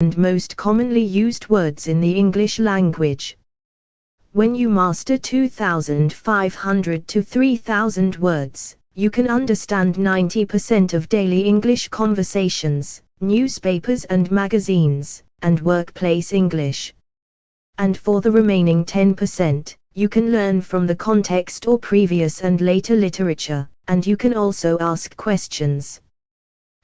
and most commonly used words in the English language. When you master 2,500 to 3,000 words, you can understand 90% of daily English conversations, newspapers and magazines, and workplace English. And for the remaining 10%, you can learn from the context or previous and later literature, and you can also ask questions.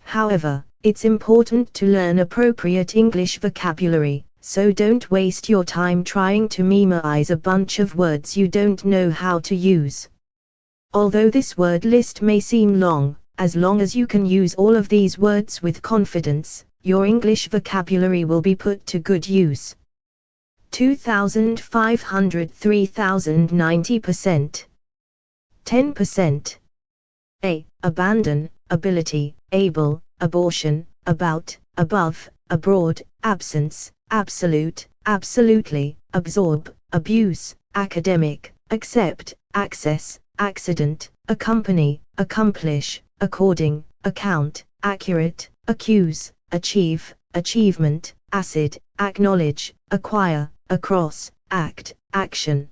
However, it's important to learn appropriate English vocabulary, so don't waste your time trying to memorize a bunch of words you don't know how to use. Although this word list may seem long, as long as you can use all of these words with confidence, your English vocabulary will be put to good use. 2,500 3,000 90%. 10%. A. Abandon, ability, able, abortion, about, above, abroad, absence, absolute, absolutely, absorb, abuse, academic, accept, access, accident, accompany, accomplish, according, account, accurate, accuse, achieve, achievement, acid, acknowledge, acquire, across, act, action.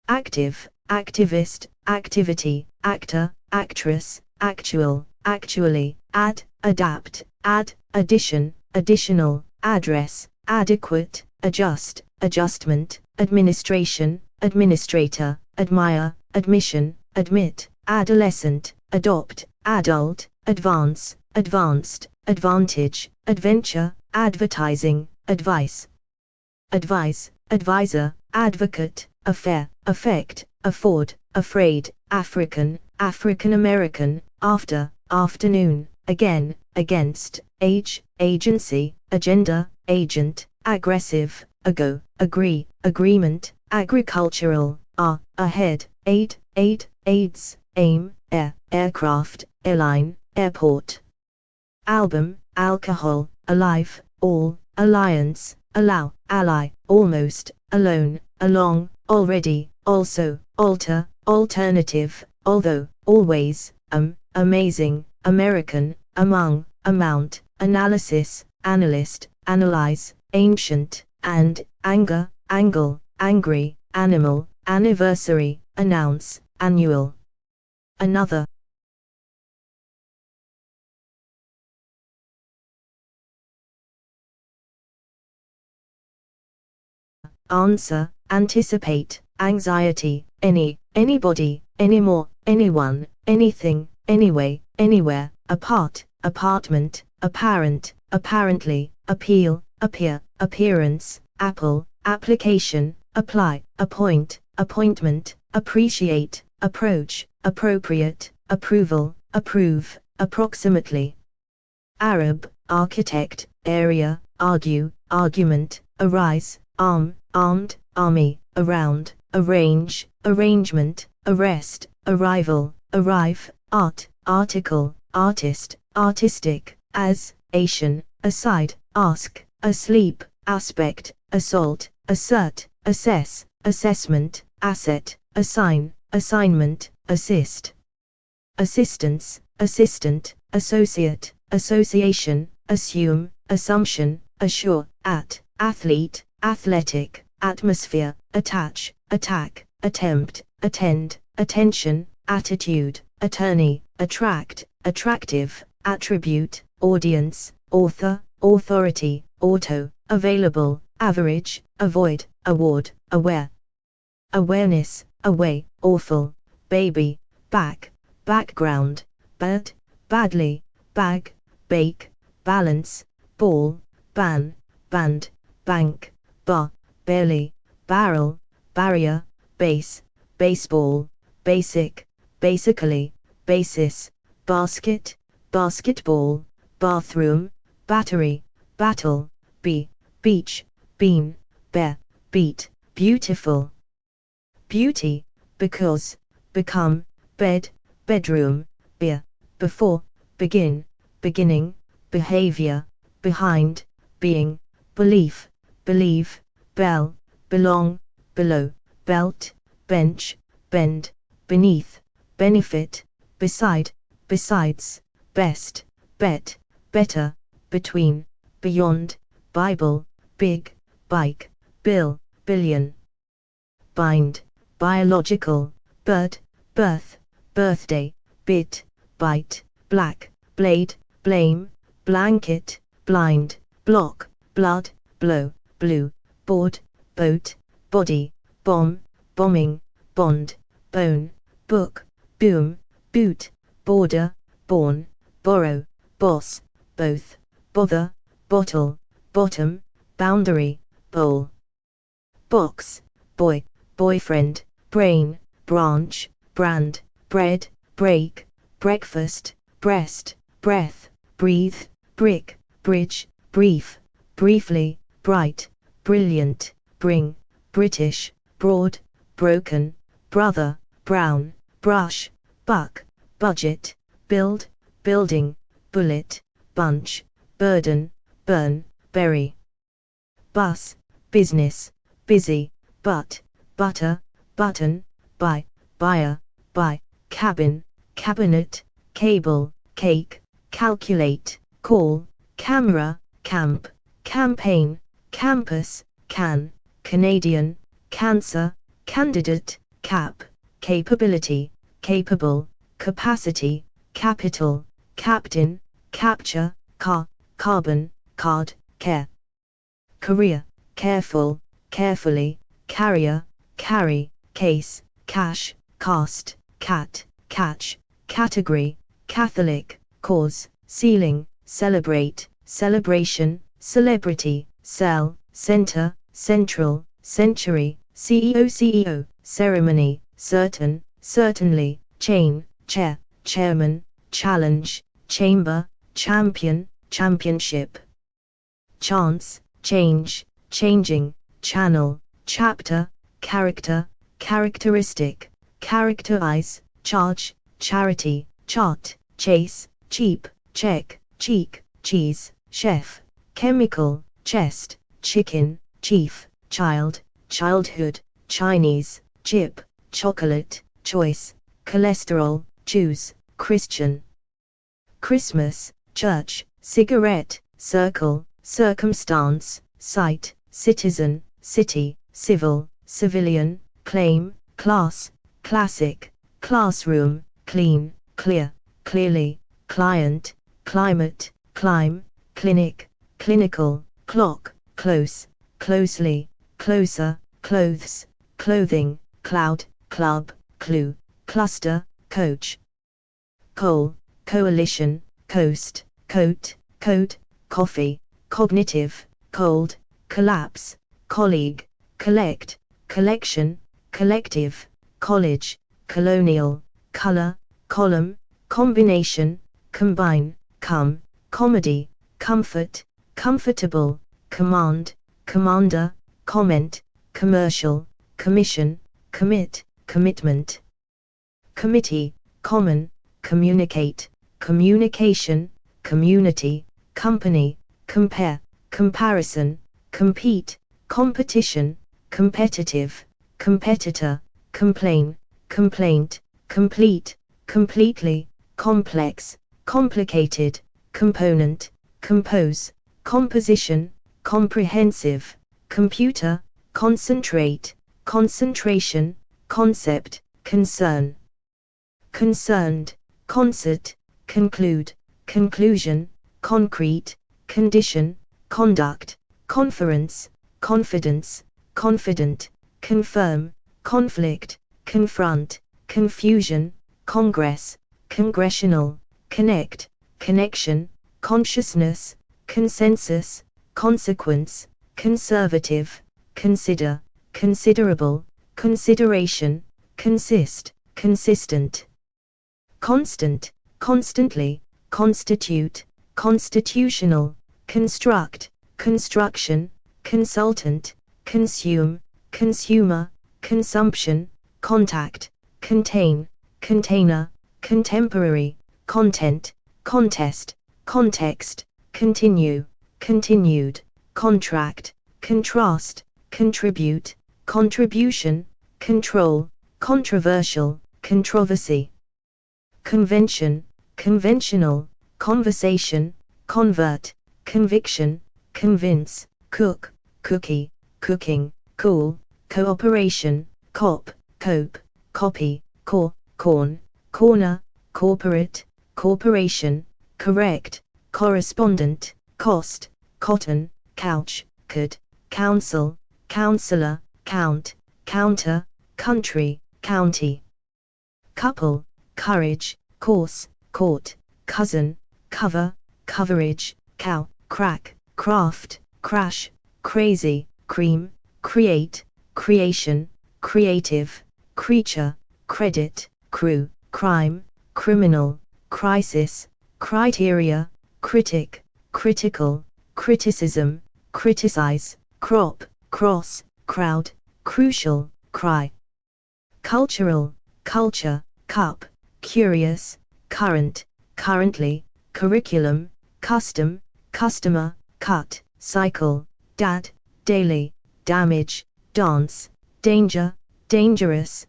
Active, activist, activity, actor, actress, actual, actually, add, adapt, add, addition, additional, address, adequate, adjust, adjustment, administration, administrator, admire, admission, admit, adolescent, adopt, adult, advance, advanced, advantage, adventure, advertising, advice. Advice, advisor, advocate, affair, affect, afford, afraid, African, African American, after, afternoon, again, against, age, agency, agenda, agent, aggressive, ago, agree, agreement, agricultural, ahead, aid, aids, aim, air, aircraft, airline, airport. Album, alcohol, alive, all, alliance, allow, ally, almost, alone, along, already, also, alter, alternative, although, always, amazing, American, among, amount, analysis, analyst, analyze, ancient, and, anger, angle, angry, animal, anniversary, announce, annual. Another. Answer, anticipate, anxiety, any, anybody, anymore, anyone, anything, anyway, anywhere, apart, apartment, apparent, apparently, appeal, appear, appearance, apple, application, apply, appoint, appointment, appreciate, approach, appropriate, approval, approve, approximately. Arab, architect, area, argue, argument, arise, arm, armed, army, around, arrange, arrangement, arrest, arrival, arrive, art, article, artist, artistic, as, Asian, aside, ask, asleep, aspect, assault, assert, assess, assessment, asset, assign, assignment, assist. Assistance, assistant, associate, association, assume, assumption, assure, at, athlete, athletic, atmosphere, attach, attack, attempt, attend, attention, attitude, attorney, attract, attractive, attribute, audience, author, authority, auto, available, average, avoid, award, aware. Awareness, away, awful, baby, back, background, bad, badly, bag, bake, balance, ball, ban, band, bank, bar, barely, barrel, barrier, base, baseball, basic, basically, basis, basket, basketball, bathroom, battery, battle, beach, bean, bear, beat, beautiful. Beauty, because, become, bed, bedroom, beer, before, begin, beginning, behavior, behind, being, belief, believe, bell, belong, below, belt, bench, bend, beneath, benefit, beside, besides, best, bet, better, between, beyond, Bible, big, bike, bill, billion. Bind, biological, bird, birth, birthday, bit, bite, black, blade, blame, blanket, blind, block, blood, blow, blue, board, boat, body, bomb, bombing, bond, bone, book, boom, boot, border, born, borrow, boss, both, bother, bottle, bottom, boundary, bowl. Box, boy, boyfriend, brain, branch, brand, bread, break, breakfast, breast, breath, breathe, brick, bridge, brief, briefly, bright, brilliant, bring, British, broad, broken, brother, brown, brush, buck, budget, build, building, bullet, bunch, burden, burn, berry. Bus, business, busy, but, butter, button, buy, buyer, buy, cabin, cabinet, cable, cake, calculate, call, camera, camp, campaign, campus, can, Canadian, cancer, candidate, cap, capability, capable, capacity, capital, captain, capture, car, carbon, card, care. Career, careful, carefully, carrier, carry, case, cash, cast, cat, catch, category, Catholic, cause, ceiling, celebrate, celebration, celebrity, cell, center, central, century, CEO, ceremony, certain, certainly, chain, chair, chairman, challenge, chamber, champion, championship. Chance, change, changing, channel, chapter, character, characteristic, characterize, charge, charity, chart, chase, cheap, check, cheek, cheese, chef, chemical, chest, chicken, chief, child, childhood, Chinese, chip, chocolate, choice, cholesterol, choose, Christian. Christmas, church, cigarette, circle, circumstance, site, citizen, city, civil, civilian, claim, class, classic, classroom, clean, clear, clearly, client, climate, climb, clinic, clinical, clock, close, closely, closer, clothes, clothing, cloud, club, clue, cluster, coach. Coal, coalition, coast, coat, coat, coffee, cognitive, cold, collapse, colleague, collect, collection, collective, college, colonial, color, column, combination, combine, come, comedy, comfort, comfortable, command, commander, comment, commercial, commission, commit, commitment. Committee, common, communicate, communication, community, company, compare, comparison, compete, competition, competitive, competitor, complain, complaint, complete, completely, complex, complicated, component, compose, composition, comprehensive, computer, concentrate, concentration, concept, concern. Concerned, concert, conclude, conclusion, concrete, condition, conduct, conference, confidence, confident, confirm, conflict, confront, confusion, congress, congressional, connect, connection, consciousness, consensus, consequence, conservative, consider, considerable, consideration, consist, consistent. Constant, constantly, constitute, constitutional, construct, construction, consultant, consume, consumer, consumption, contact, contain, container, contemporary, content, contest, context, continue, continued, contract, contrast, contribute, contribution, control, controversial, controversy. Convention, conventional, conversation, convert, conviction, convince, cook, cookie, cooking, cool, cooperation, cop, cope, copy, core, corn, corner, corporate, corporation, correct, correspondent, cost, cotton, couch, could, council, counselor, count, counter, country, county. Couple, courage, course, court, cousin, cover, coverage, cow, crack, craft, crash, crazy, cream, create, creation, creative, creature, credit, crew, crime, criminal, crisis, criteria, critic, critical, criticism, criticize, crop, cross, crowd, crucial, cry. Cultural, culture, cup, curious, current, currently, curriculum, custom, customer, cut, cycle, dad, daily, damage, dance, danger, dangerous,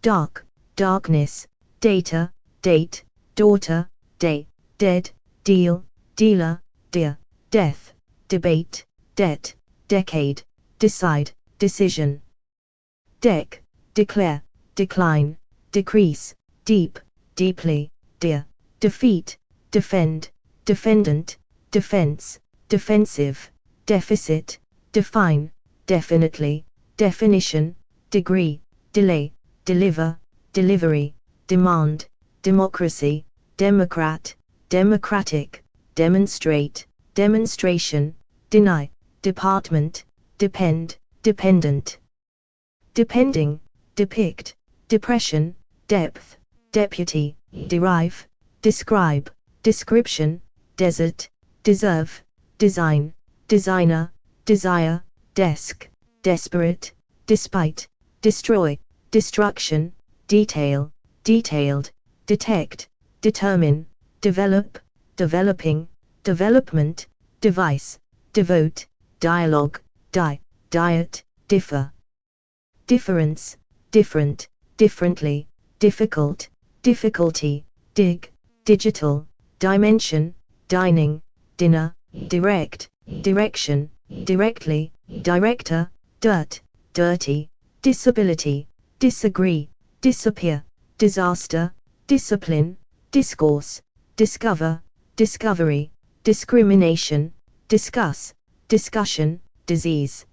dark, darkness, data, date, daughter, day, dead, deal, dealer, dear, death, debate, debt, decade, decide, decision. Deck, declare, decline, decrease, deep, deeply, dear, defeat, defend, defendant, defense, defensive, deficit, define, definitely, definition, degree, delay, deliver, delivery, demand, democracy, democrat, democratic, demonstrate, demonstration, deny, department, depend, dependent. Depending, depict, depression, depth, deputy, derive, describe, description, desert, deserve, design, designer, desire, desk, desperate, despite, destroy, destruction, detail, detailed, detect, determine, develop, developing, development, device, devote, dialogue, diet, differ. Difference, different, differently, difficult, difficulty, dig, digital, dimension, dining, dinner, direct, direction, directly, director, dirt, dirty, disability, disagree, disappear, disaster, discipline, discourse, discover, discovery, discrimination, discuss, discussion, disease.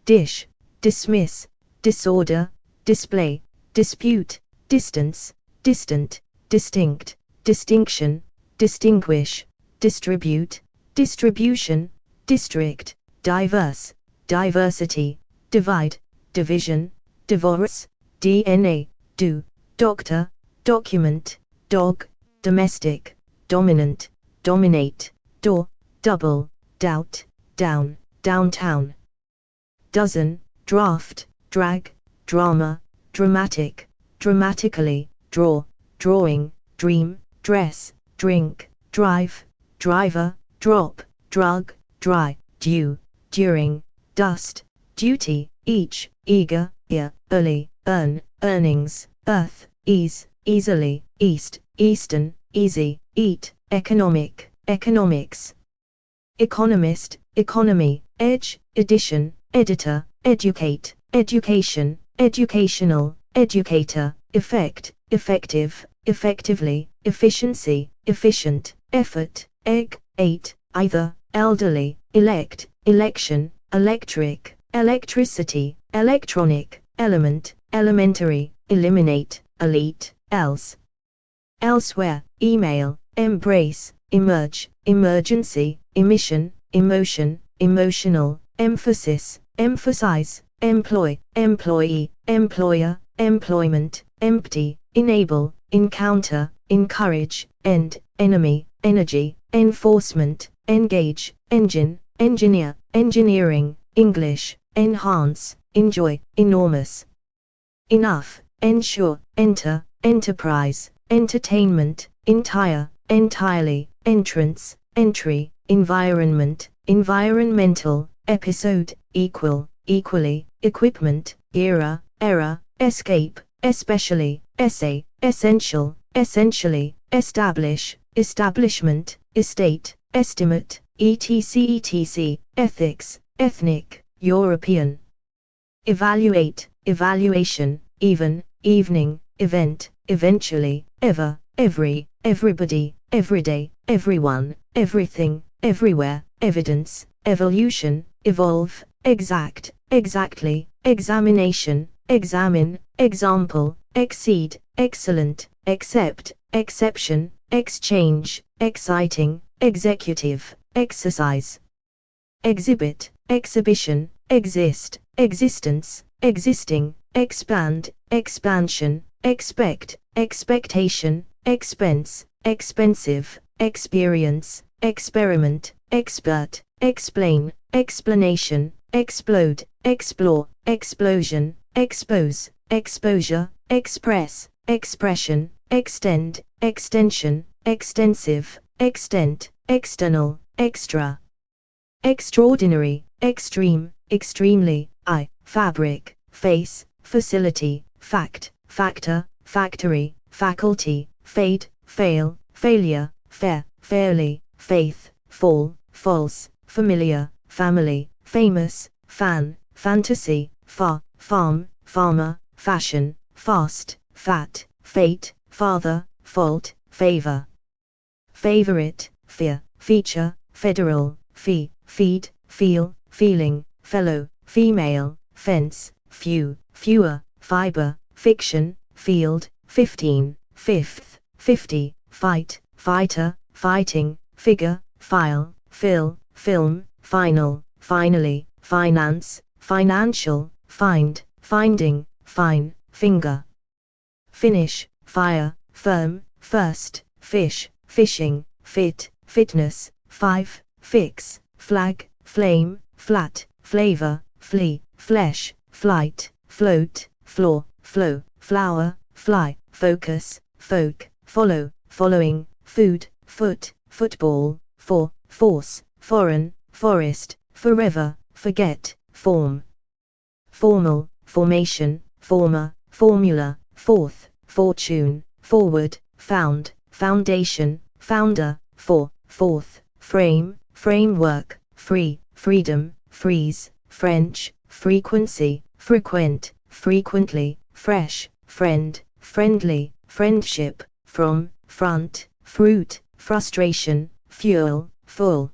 Dish, dismiss, disorder, display, dispute, distance, distant, distinct, distinction, distinguish, distribute, distribution, district, diverse, diversity, divide, division, divorce, DNA, do, doctor, document, dog, domestic, dominant, dominate, door, double, doubt, down, downtown. Dozen, draft, drag, drama, dramatic, dramatically, draw, drawing, dream, dress, drink, drive, driver, drop, drug, dry, due, during, dust, duty, each, eager, ear, early, earn, earnings, earth, ease, easily, east, eastern, easy, eat, economic, economics. Economist, economy, edge, edition, editor, educate, education, educational, educator, effect, effective, effectively, efficiency, efficient, effort, egg, eight, either, elderly, elect, election, electric, electricity, electronic, element, elementary, eliminate, elite, else. Elsewhere, email, embrace, emerge, emergency, emission, emotion, emotional, emphasis, emphasize, employ, employee, employer, employment, empty, enable, encounter, encourage, end, enemy, energy, enforcement, engage, engine, engineer, engineering, English, enhance, enjoy, enormous. Enough, ensure, enter, enterprise, entertainment, entire, entirely, entrance, entry, environment, environmental, episode, equal, equally, equipment, era, error, escape, especially, essay, essential, essentially, establish, establishment, estate, estimate, etc, ethics, ethnic, European. Evaluate, evaluation, even, evening, event, eventually, ever, every, everybody, everyday, everyone, everything, everywhere, evidence, evolution, evolve, exact, exactly, examination, examine, example, exceed, excellent, accept, exception, exchange, exciting, executive, exercise. Exhibit, exhibition, exist, existence, existing, expand, expansion, expect, expectation, expense, expensive, experience, experiment, expert, explain, explanation, explode, explore, explosion, expose, exposure, express, expression, extend, extension, extensive, extent, external, extra. Extraordinary, extreme, extremely, fabric, face, facility, fact, factor, factory, faculty, fade, fail, failure, fair, fairly, faith, fall, false, familiar, family, famous, fan, fantasy, farm, farmer, fashion, fast, fat, fate, father, fault, favor. Favorite, fear, feature, federal, fee, feed, feel, feeling, fellow, female, fence, few, fewer, fiber, fiction, field, 15, fifth, 50, fight, fighter, fighting, figure, file, fill, film, final, finally, finance, financial, find, finding, fine, finger. Finish, fire, firm, first, fish, fishing, fit, fitness, 5, fix, flag, flame, flat, flavor, flea, flesh, flight, float, floor, flow, flower, fly, focus, folk, follow, following, food, foot, football, force, foreign, forest, forever, forget, form. Formal, formation, former, formula, fourth, fortune, forward, found, foundation, founder, fourth, frame, framework, free, freedom, freeze, French, frequency, frequent, frequently, fresh, friend, friendly, friendship, from, front, fruit, frustration, fuel, full.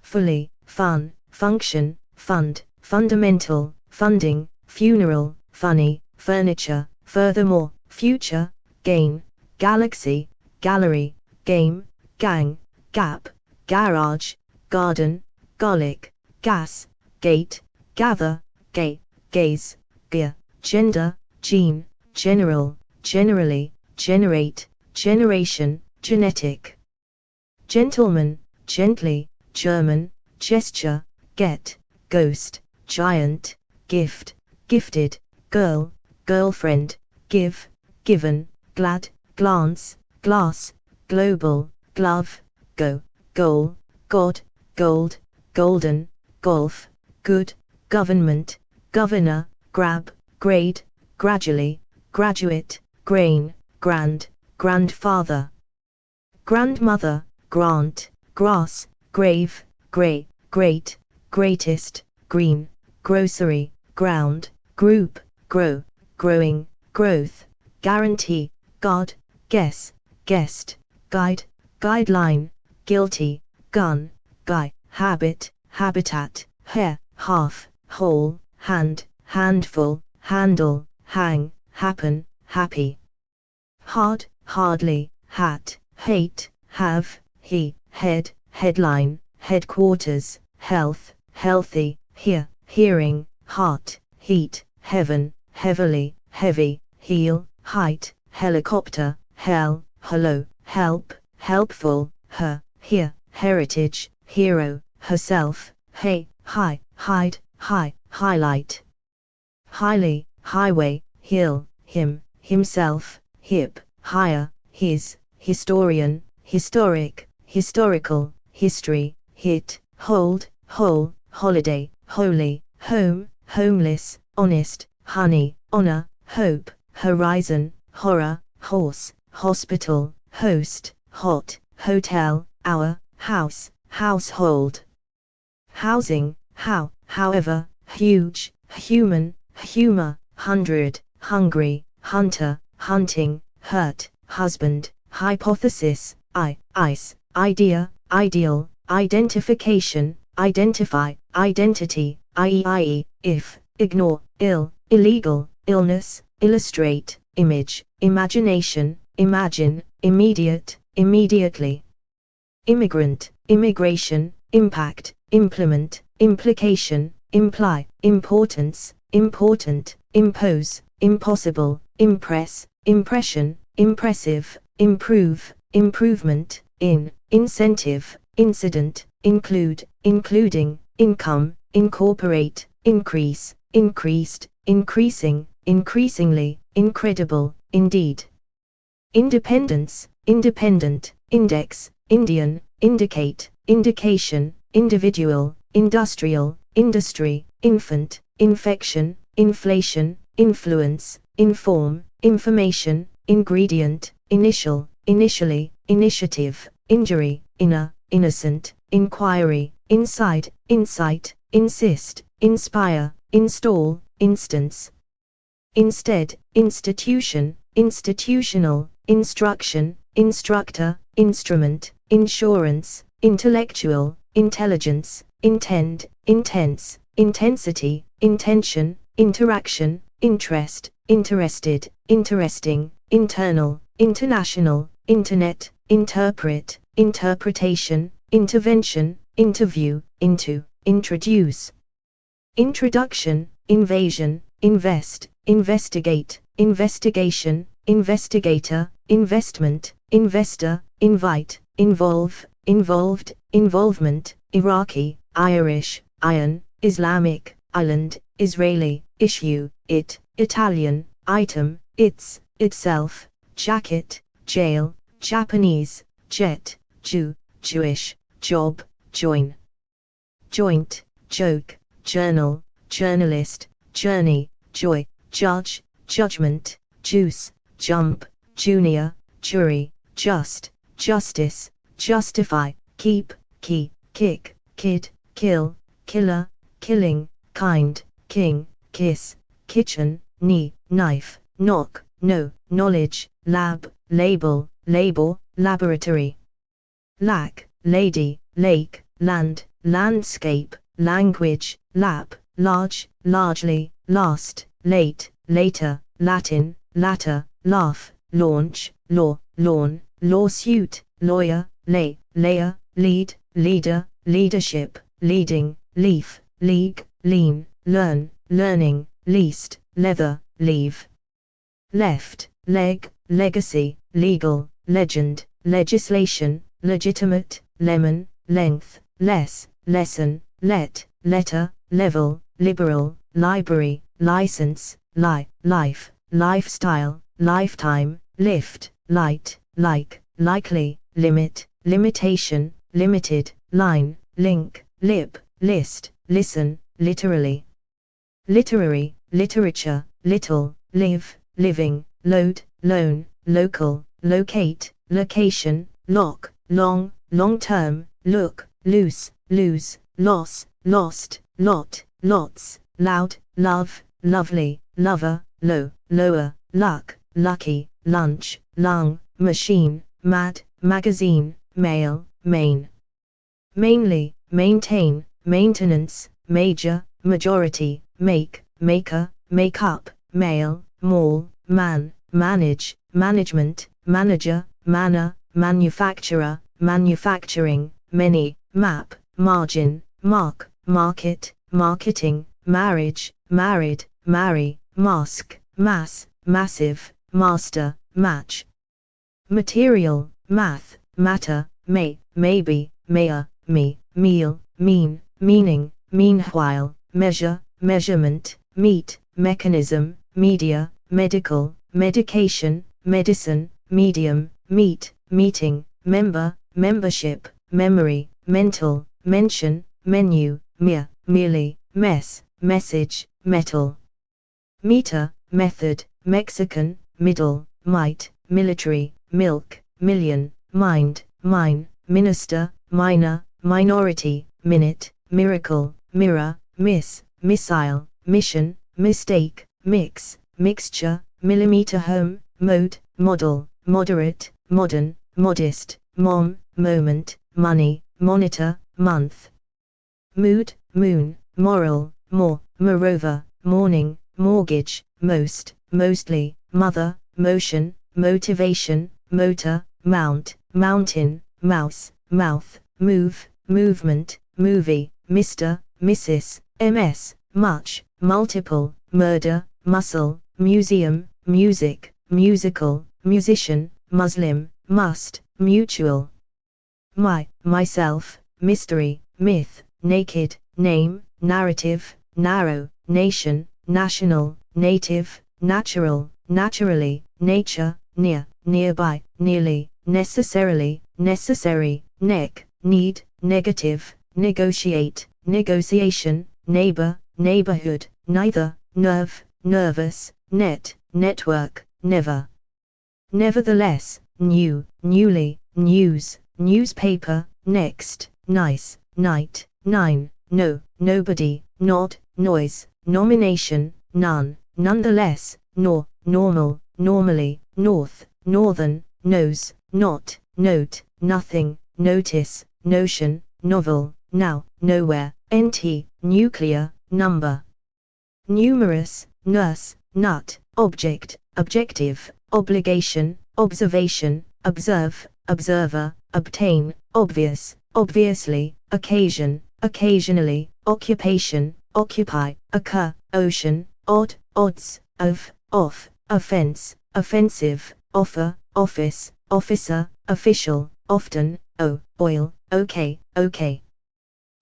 Fully, fun, function, fund, fundamental, funding, funeral, funny, furniture, furthermore, future, gain, galaxy, gallery, game, gang, gap, garage, garden, garlic, gas, gate, gather, gaze, gear, gender, gene, general, generally, generate, generation, genetic. Gentleman, gently, German, gesture, get, ghost, giant, gift, gifted, girl, girlfriend, give, given, glad, glance, glass, global, glove, go, goal, god, gold, golden, golf, good, government, governor, grab, grade, gradually, graduate, grain, grand, grandfather. Grandmother, grant, grass, grave, grey, great, greatest, green, grocery, ground, group, grow, growing, growth, guarantee, God, guess, guest, guide, guideline, guilty, gun, guy, habit, habitat, hair, half, whole, hand, handful, handle, hang, happen, happy. Hard, hardly, hat, hate, have, he, head, headline, headquarters, health, healthy, hear, hearing, heart, heat, heaven, heavily, heavy, heel, height, helicopter, hell, hello, help, helpful, her, here, heritage, hero, herself, hey, high, hide, high, highlight. Highly, highway, hill, him, himself, hip, higher, his, historian, historic, historical, history, hit, hold, whole, holiday, holy, home, homeless, honest, honey, honor, hope, horizon, horror, horse, hospital, host, hot, hotel, hour, house, household. Housing, however, huge, human, humor, 100, hungry, hunter, hunting, hurt, husband, hypothesis, ice, idea, ideal, identification, identify, identity, ie, if, ignore, ill, illegal, illness, illustrate, image, imagination, imagine, immediate, immediately. Immigrant, immigration, impact, implement, implication, imply, importance, important, impose, impossible, impress, impression, impressive, improve, improvement, incentive, incident, include, including, income, incorporate, increase, increased, increasing, increasingly, incredible, indeed. Independence, independent, index, Indian, indicate, indication, individual, industrial, industry, infant, infection, inflation, influence, inform, information, ingredient, initial, initially, initiative, injury, inner, innocent, inquiry, inside, insight, insist, inspire, install, instance. Instead, institution, institutional, instruction, instructor, instrument, insurance, intellectual, intelligence, intend, intense, intensity, intention, interaction, interest, interested, interesting, internal, international, internet, interpret, interpretation, intervention, interview, into, introduce. Introduction, invasion, invest, investigate, investigation, investigator, investment, investor, invite, involve, involved, involvement, Iraqi, Irish, iron, Islamic, island, Israeli, issue, it, Italian, item, its, itself, jacket, jail, Japanese, jet, Jew, Jewish, job, join. Joint, joke, journal, journalist, journey, joy, judge, judgment, juice, jump, junior, jury, just, justice, justify, keep, key, kick, kid, kill, killer, killing, kind, king, kiss, kitchen, knee, knife, knock, no, knowledge, lab, label, label, laboratory. Lack, lady, lake, land, landscape, language, lap, large, largely, last, late, later, Latin, latter, laugh, launch, law, lawn, lawsuit, lawyer, lay, layer, lead, leader, leadership, leading, leaf, league, lean, learn, learning, least, leather, leave. Left, leg, legacy, legal, legend, legislation, legitimate, lemon, length, less, lesson, let, letter, level, liberal, library, license, life, lifestyle, lifetime, lift, light, like, likely, limit, limitation, limited, line, link, lip, list, listen, literally. Literary, literature, little, live, living, load, loan, local, locate, location, lock, long, long term, look, loose, lose, loss, lost, lot, lots, loud, love, lovely, lover, low, lower, luck, lucky, lunch, lung, machine, mad, magazine, male, main. Mainly, maintain, maintenance, major, majority, make, maker, make up, male, mall, man, manage, management, manager, manner, manufacturer, manufacturing, many, map, margin, mark, market, marketing, marriage, married, marry, mask, mass, massive, master, match. Material, math, matter, may, maybe, mayor, me, meal, mean, meaning, meanwhile, measure, measurement, meet, mechanism, media, medical, medication, medicine, medium, meet, meeting, member, membership, memory, mental, mention, menu, merely, mess, message, metal. Meter, method, Mexican, middle, might, military, milk, million, mind, mine, minister, minor, minority, minute, miracle, mirror, miss, missile, mission, mistake, mix, mixture, millimeter home, mode, model, moderate, modern, modest, mom, moment, money, monitor, month. Mood, moon, moral, more, moreover, morning, mortgage, most, mostly, mother, motion, motivation, motor, mount, mountain, mouse, mouth, move, movement, movie, Mr., Mrs., MS, much, multiple, murder, muscle, museum, music, musical, musician, Muslim, must, mutual. Myself, mystery, myth, naked, name, narrative, narrow, nation, national, native, natural, naturally, nature, near, nearby, nearly, necessarily, necessary, neck, need, negative, negotiate, negotiation, neighbor, neighborhood, neither, nerve, nervous, net, network, never. Nevertheless, new, newly, news, newspaper, next, nice, night, nine, no, nobody, not, noise, nomination, none, nonetheless, nor, normal, normally, north, northern, nose, not, note, nothing, notice, notion, novel, now, nowhere, nt, nuclear, number. Numerous, nurse, nut, object, objective, obligation, observation, observe, observer, obtain, obvious, obviously, occasion, occasionally, occupation, occupy, occur, ocean, odd, odds, of, off, offense, offensive, offer, office, officer, official, often, oil, okay, okay.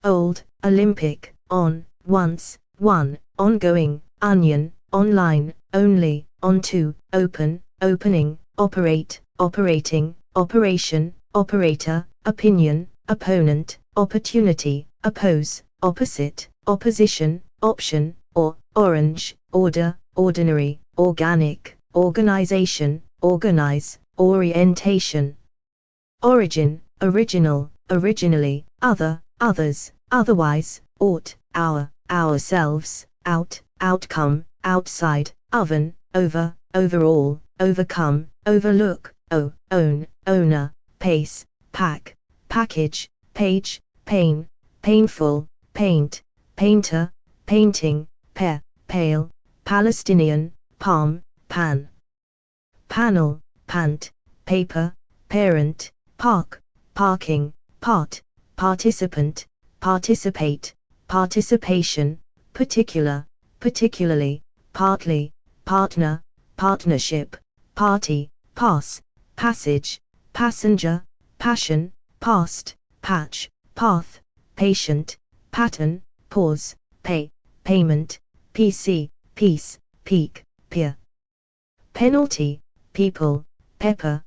Old, Olympic, on, once, one, ongoing, onion, online, only, onto, open, opening, operate, operating, operation, operator, opinion, opponent, opportunity, oppose, opposite, opposition, option, or, orange, order, ordinary, organic, organization, organize, orientation. Origin, original, originally, other, others, otherwise, ought, our, ourselves, out, outcome, outside, oven, over, overall, overcome, overlook, own, owner, pace, pack, package, page, pain, painful, paint, painter, painting, pair, pale, Palestinian, palm, pan. Panel, pant, paper, parent, park, parking, part, participant, participate, participation, particular, particularly, partly, partner, partnership, party, pass, passage, passenger, passion, past, patch, path, patient, pattern, pause, pay, payment, PC, piece, peak, peer. Penalty, people, pepper,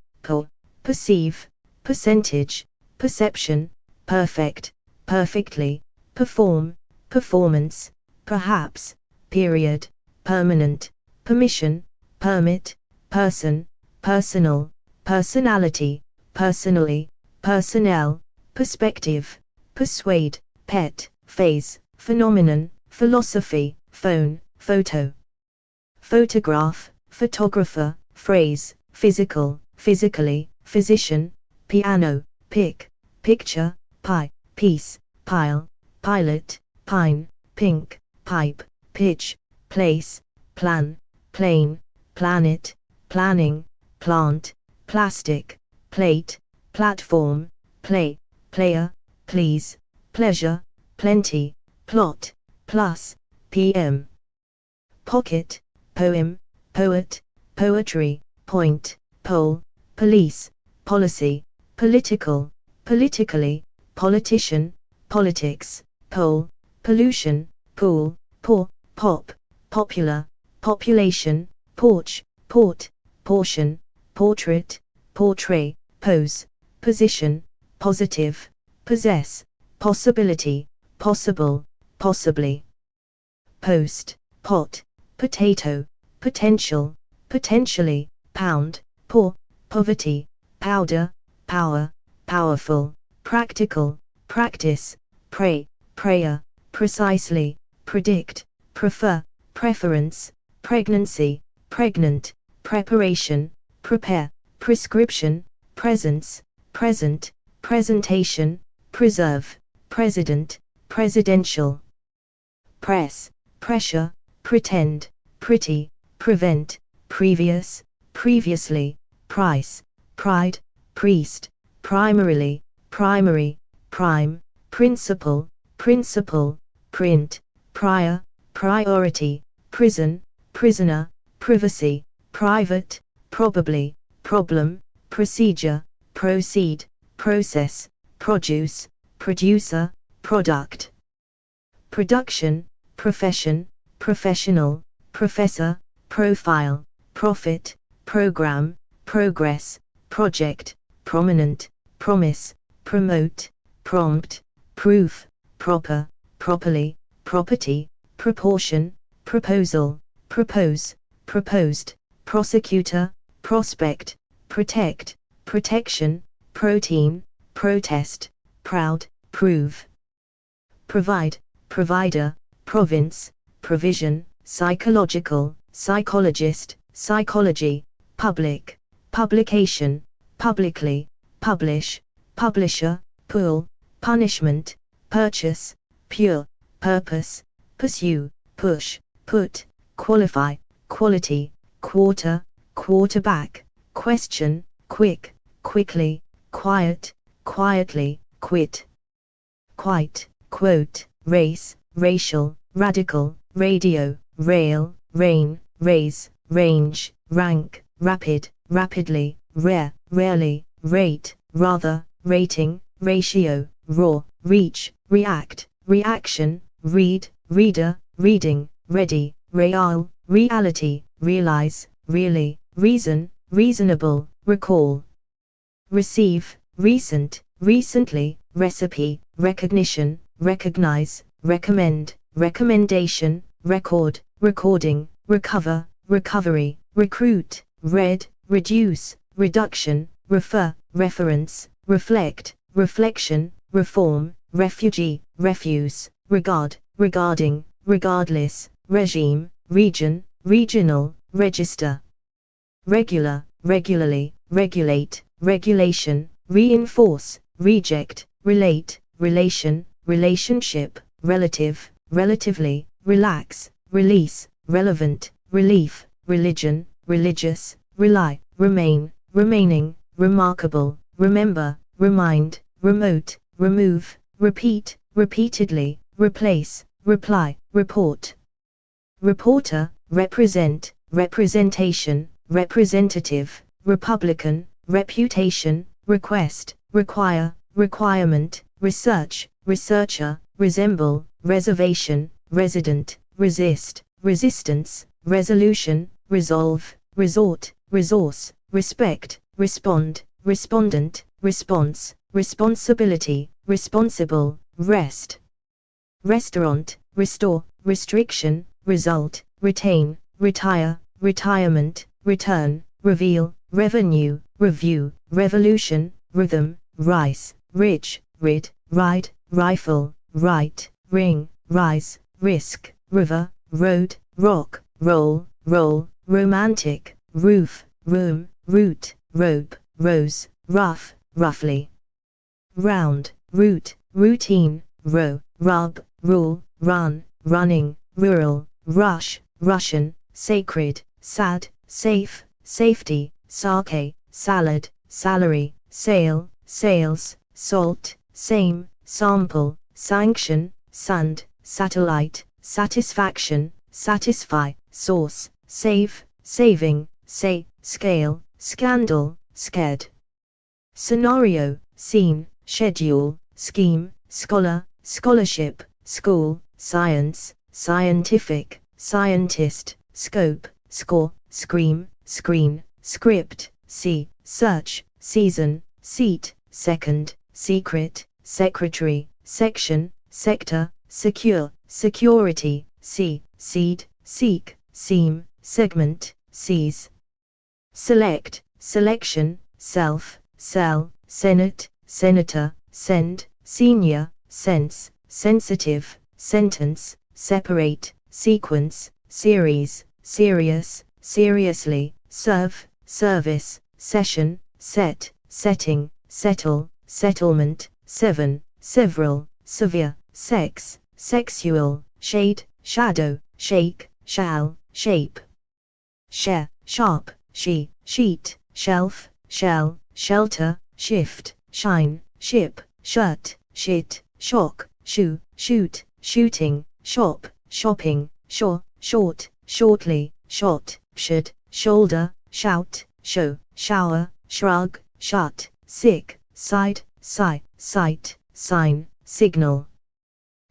perceive, percentage, perception, perfect, perfectly, perform, performance, perhaps, period, permanent, permission, permit, person, personal, personality, personally, personnel, perspective, persuade, pet, phase, phenomenon, philosophy, phone, photo. Photograph, photographer, phrase, physical, physically, physician, piano, pick, picture, pie, piece, pile, pilot, pine, pink, pipe, pitch, place, plan, plane, planet, planning, plant, plastic, plate, platform, play, player, please, pleasure, plenty, plot, plus, PM. Pocket, poem, poet, poetry, point, pole, police, policy, political, politically, politician, politics, pole, pollution, pool, poor, pop, popular, population, porch, port, portion, portrait, portray, pose, position, positive, possess, possibility, possible, possibly. Post, pot, potato, potential, potentially, pound, poor, poverty, powder, power, powerful, practical, practice, pray, prayer, precisely, predict, prefer, preference, pregnancy, pregnant, preparation, prepare, prescription, presence, present, presentation, preserve, president, presidential, press, pressure, pretend, pretty, prevent, previous, previously, price, pride, priest, primarily, primary, prime, principle, principle, print, prior, priority, prison, prisoner, privacy, private, probably, problem, procedure, proceed, process, produce, producer, product, production, profession, professional, professor, profile, profit, program, progress, project, prominent, promise, promote, prompt, proof, proper, properly, property, proportion, proposal, propose, proposed, prosecutor, prospect, protect, protection, protein, protest, proud, prove, provide, provider, province, provision, psychological, psychologist, psychology, public, publication, publicly, publish, publisher, pool, punishment, purchase, pure, purpose, pursue, push, put, qualify, quality, quarter, quarterback, question, quick, quickly, quiet, quietly, quit, quite, quote, race, racial, radical, radio, rail, rain, raise, range, rank, rapid, rapidly, rare, rarely, rate, rather, rating, ratio, raw, reach, react, reaction, read, reader, reading, ready, real, reality, realize, really, reason, reasonable, recall, receive, recent, recently, recipe, recognition, recognize, recommend, recommendation, record, recording, recover, recovery, recruit, read, reduce, reduction, refer, reference, reflect, reflection, reform, refugee, refuse, regard, regarding, regardless, regime, region, regional, register, regular, regularly, regulate, regulation, reinforce, reject, relate, relation, relationship, relative, relatively, relax, release, relevant, relief, religion, religious, rely, remain, remaining, remarkable, remember, remind, remote, remove, repeat, repeatedly, replace, reply, report, reporter, represent, representation, representative, Republican, reputation, request, require, requirement, research, researcher, resemble, reservation, resident, resist, resistance, resolution, resolve, resort, resource, respect, respond, respondent, response, responsibility, responsible, rest, restaurant, restore, restriction, result, retain, retire, retirement, return, reveal, revenue, review, revolution, rhythm, rice, rich, rid, ride, rifle, right, ring, rise, risk, river, road, rock, roll, roll, romantic, roof, room, route, rope, rose, rough, roughly, round, route, routine, row, rub, rule, run, running, rural, rush, Russian, sacred, sad, safe, safety, sake, salad, salary, sale, sales, salt, same, sample, sanction, sand, satellite, satisfaction, satisfy, source, save, saving, say, scale, scandal, scared, scenario, scene, schedule, scheme, scholar, scholarship, school, science, scientific, scientist, scope, score, scream, screen, script, see, search, season, seat, second, secret, secretary, section, sector, secure, security, see, seed, seek, seam, segment, seize, select, selection, self, sell, senate, senator, send, senior, sense, sensitive, sentence, separate, sequence, series, serious, seriously, serve, service, session, set, setting, settle, settlement, seven, several, severe, sex, sexual, shade, shadow, shake, shall, shape, share, sharp, she, sheet, shelf, shell, shelter, shift, shine, ship, shirt, shit, shock, shoe, shoot, shooting, shop, shopping, shore, short, shortly, shot, should, shoulder, shout, show, shower, shrug, shut, sick, side, sigh, sight, sign, signal,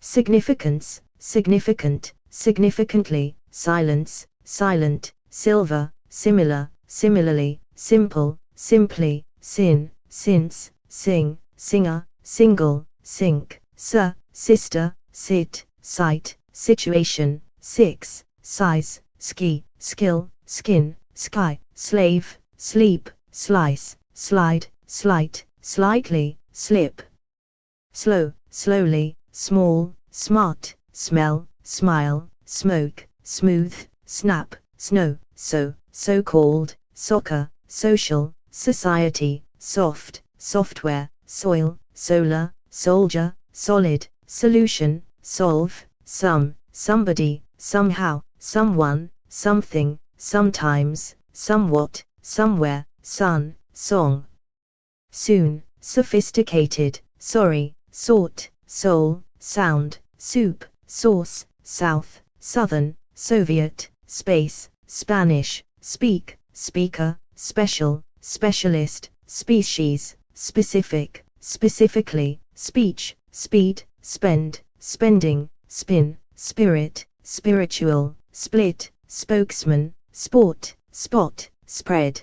significance, significant, significantly, silence, silent, silver, similar, similarly, simple, simply, sin, since, sing, singer, single, sink, sir, sister, sit, sight, situation, six, size, ski, skill, skin, sky, slave, sleep, slice, slide, slight, slightly, slip, slow, slowly, small, smart, smell, smile, smoke, smooth, snap, snow, so-called, soccer, social, society, soft, software, soil, solar, soldier, solid, solution, solve, some, somebody, somehow, someone, something, sometimes, somewhat, somewhere, sun, song, soon, sophisticated, sorry, sort, soul, sound, soup, sauce, south, southern, Soviet, space, Spanish, speak, speaker, special, specialist, species, specific, specifically, speech, speed, spend, spending, spin, spirit, spiritual, split, spokesman, sport, spot, spread,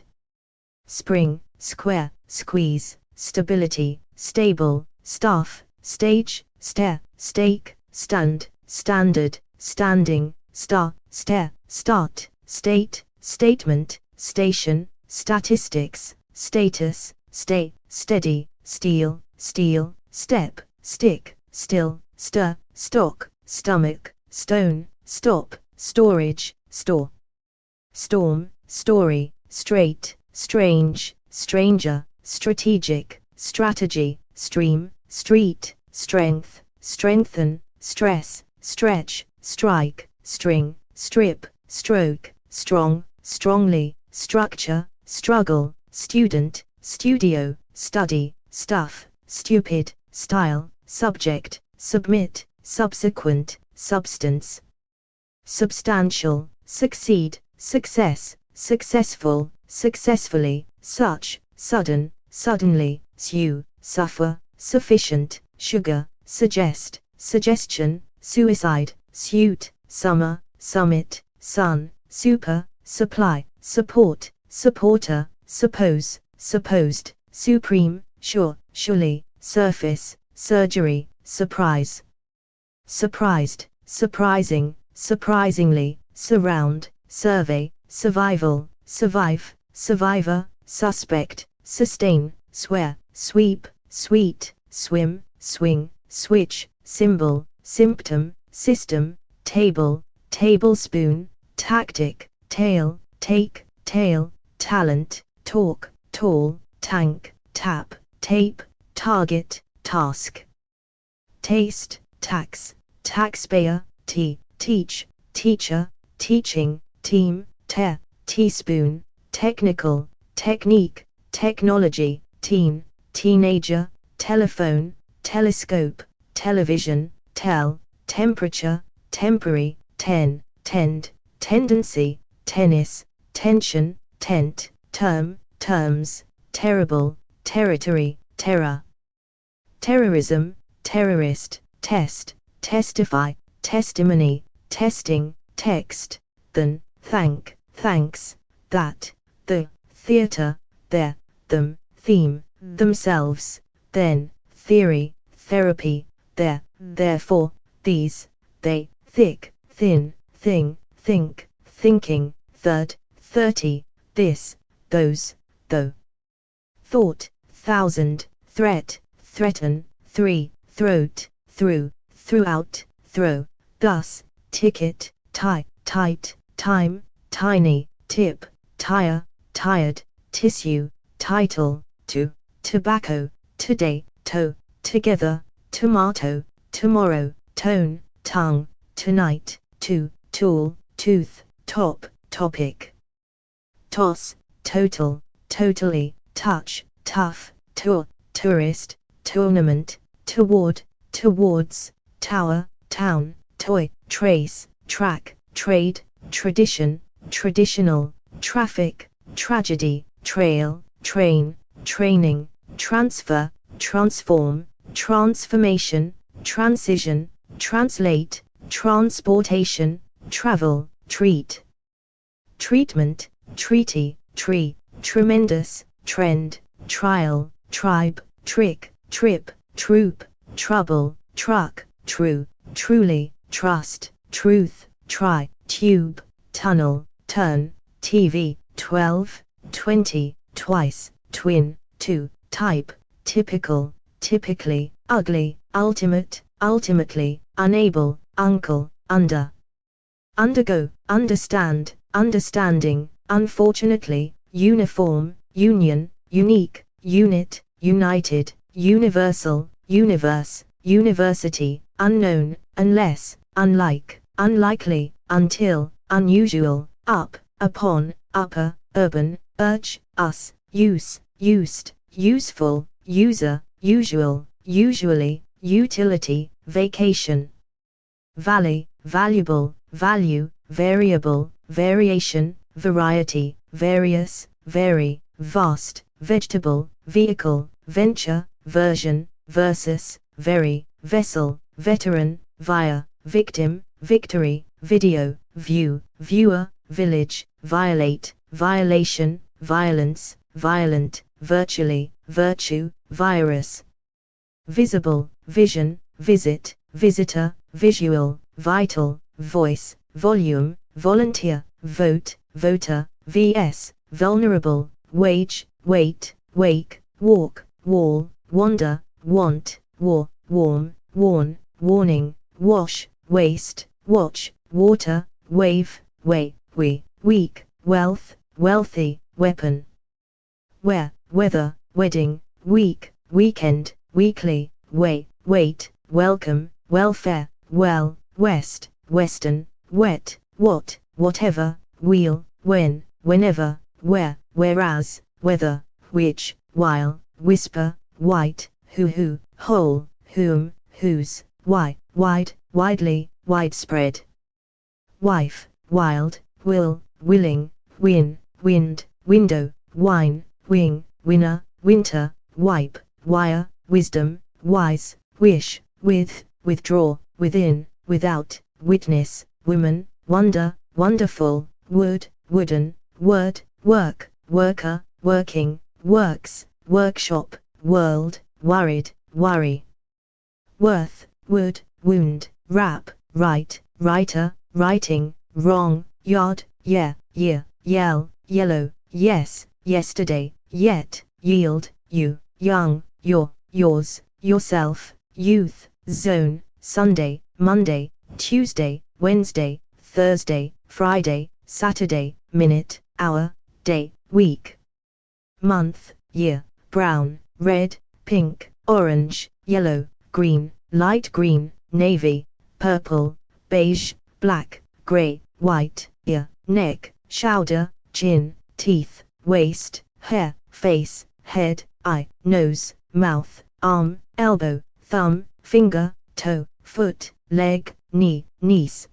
spring, square, squeeze, stability, stable, staff, stage, stare, stake, stand, standard, standing, star, stare, start, state, statement, station, statistics, status, stay, steady, steel, steel, step, stick, still, stir, stock, stomach, stone, stop, storage, store, storm, story, straight, strange, stranger, strategic, strategy, stream, street, strength, strengthen, stress, stretch, strike, string, strip, stroke, strong, strongly, structure, struggle, student, studio, study, stuff, stupid, style, subject, submit, subsequent, substance, substantial, succeed, success, successful, successfully, such, sudden, suddenly, sue, suffer, sufficient, sugar, suggest, suggestion, suicide, suit, summer, summit, sun, super, supply, support, supporter, suppose, supposed, supreme, sure, surely, surface, surgery, surprise, surprised, surprising, surprisingly, surround, survey, survival, survive, survivor, suspect, sustain, swear, sweep, sweet, swim, swing, switch, symbol, symptom, system, table, tablespoon, tactic, tail, take, tail, talent, talk, tall, tank, tap, tape, target, task, taste, tax, taxpayer, teach, teacher, teaching, team, teaspoon, technical, technique, technology, teen, teenager, telephone, telescope, television, tell, temperature, temporary, tend, tendency, tennis, tension, tent, term, terms, terrible, territory, terror, terrorism, terrorist, test, testify, testimony, testing, text, than, thank, thanks, that, the, theater, their, them, theme, themselves, then, theory, therapy, their, therefore, these, they, thick, thin, thing, think, thinking, third, 30, this, those, though, thought, thousand, threat, threaten, 3, throat, through, throughout, throw, thus, ticket, tie, tight, time, tiny, tip, tire, tired, tissue, title, to, tobacco, today, toe, together, tomato, tomorrow, tone, tongue, tonight, to, tool, tooth, top, topic, toss, total, totally, touch, tough, tour, tourist, tournament, toward, towards, tower, town, toy, trace, track, trade, tradition, traditional, traffic, tragedy, trail, train, training, transfer, transform, transformation, transition, translate, transportation, travel, treat, treatment, treaty, tree, tremendous, trend, trial, tribe, trick, trip, troop, trouble, truck, true, truly, trust, truth, try, tube, tunnel, turn, TV, 12, 20, twice, twin, two, type, typical, typically, ugly, ultimate, ultimately, unable, uncle, under, undergo, understand, understanding, unfortunately, uniform, union, unique, unit, united, universal, universe, university, unknown, unless, unlike, unlikely, until, unusual, up, upon, upper, urban, urge, us, use, used, useful, user, usual, usually, utility, vacation, valley, valuable, value, variable, variation, variety, various, vary, vast, vegetable, vehicle, venture, version, versus, very, vessel, veteran, via, victim, victory, video, view, viewer, village, violate, violation, violence, violent, virtually, virtue, virus, visible, vision, visit, visitor, visual, vital, voice, volume, volunteer, vote, voter, vs, vulnerable, wage, wait, wake, walk, wall, wander, want, war, warm, warn, warning, wash, waste, watch, water, wave, way, we, weak, wealth, wealthy, weapon, where, weather, wedding, week, weekend, weekly, way, wait, welcome, welfare, well, west, western, wet, what, whatever, wheel, when, whenever, where, whereas, whether, which, while, whisper, white, who, whole, whom, whose, why, wide, widely, widespread, wife, wild, will, willing, win, wind, window, wine, wing, winner, winter, wipe, wire, wisdom, wise, wish, with, withdraw, within, without, witness, woman, wonder, wonderful, wood, wooden, word, work, worker, working, works, workshop, world, worried, worry, worth, wood, wound, rap, write, writer, writing, wrong, yard, yeah, year, yell, yellow, yes, yesterday, yet, yield, you, young, your, yours, yourself, youth, zone, Sunday, Monday, Tuesday, Wednesday, Thursday, Friday, Saturday, minute, hour, day, week, month, year, brown, red, pink, orange, yellow, green, light green, navy, purple, beige, black, grey, white, ear, neck, shoulder, chin, teeth, waist, hair, face, head, eye, nose, mouth, arm, elbow, thumb, finger, toe, foot, leg, knee, niece,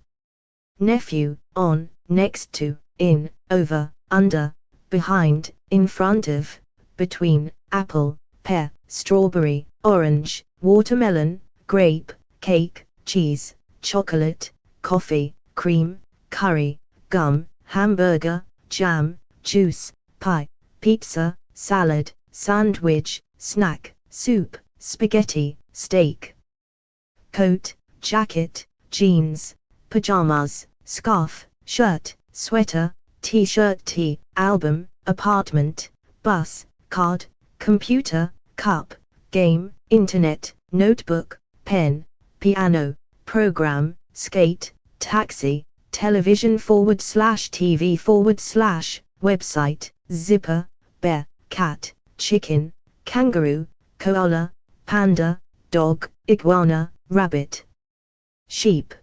nephew, on, next to, in, over, under, behind, in front of, between, apple, pear, strawberry, orange, watermelon, grape, cake, cheese, chocolate, coffee, cream, curry, gum, hamburger, jam, juice, pie, pizza, salad, sandwich, snack, soup, spaghetti, steak, coat, jacket, jeans, pajamas, scarf, shirt, sweater, t-shirt, tee, album, apartment, bus, card, computer, cup, game, internet, notebook, pen, piano, program, skate, taxi, television/TV/website, zipper, bear, cat, chicken, kangaroo, koala, panda, dog, iguana, rabbit, sheep.